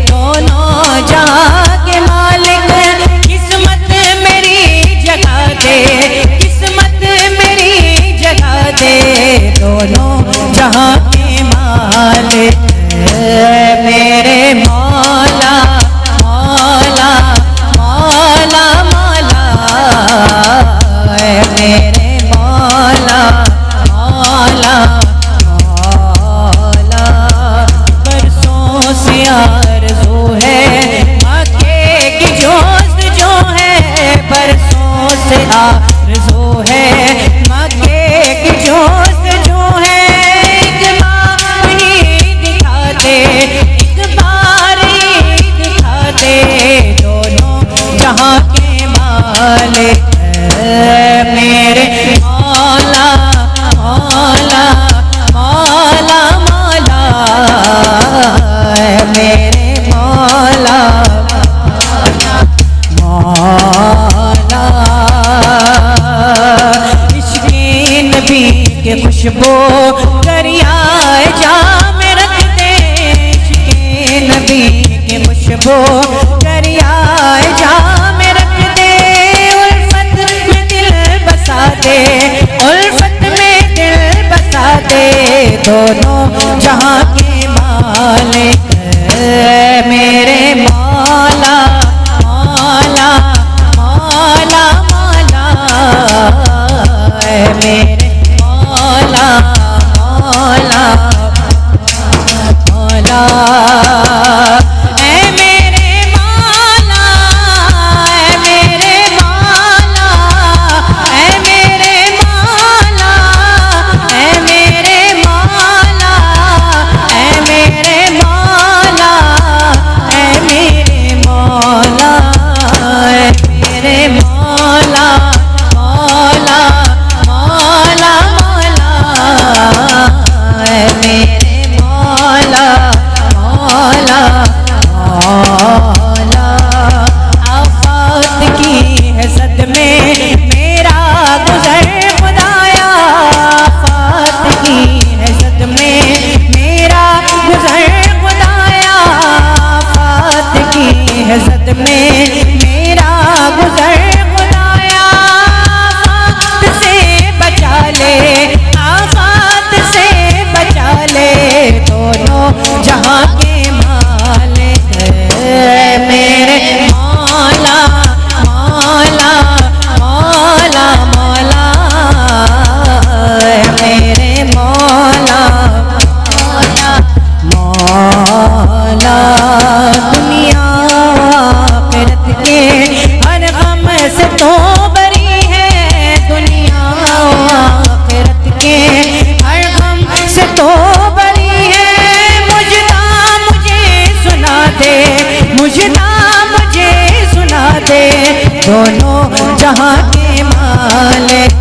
दोनों जहां के मालिक किस्मत मेरी जगा दे, किस्मत मेरी जगा दे। दोनों जहां के मालिक मेरे मौला मौला मौला मौला, मेरे मौला मौला मौला। बरसों से आरज़ू है मक्के की जोस्त जो है, बरसों से आरज़ू है मक्के की जोस्त जो है। एक बार ही दिखा दे, एक बार ही दिखा दे। दोनों जहां के मालिक मेरे मौला मौला मौला मौला, मेरे मौला मौला। इश्क़े नबी के खुशबू दरियाए जाम रख दे, इश्क़े नबी के खुशबू दरियाए जाम रख दे। उल्फत में दिल बसा दे, उल्फत में दिल बसा दे। दोनों जहां के मालिक मेरे मौला मौला मौला मौला, मेरे मौला मौला मौला। ऐ मेरे मौला, ऐ मेरे मौला, ऐ मेरे मौला, ऐ मेरे मौला, ऐ मेरे मौला, ऐ मेरे मौला, ऐ मेरे मौला मौला मौला मौला, ऐ मेरे मौला मौला मौला। आफत की है सद में मेरा गुज़र खुदाया, आफत की है सद में मेरा गुज़र खुदाया, आफत की है सद में मेरा गुज़र खुदाया। आफत से बचा ले, आफत से बचा ले। दोनों जहां के मालिक मेरे मौला मौला मौला मौला, मेरे मौला मौला मौला। दुनिया आखिरत के हर गम से तो बरी है, दुनिया आखिरत के हर गम से तो बरी है। मुझदा मुझे सुना दे, मुझदा मुझे सुना दे। दोनों जहां के मालिक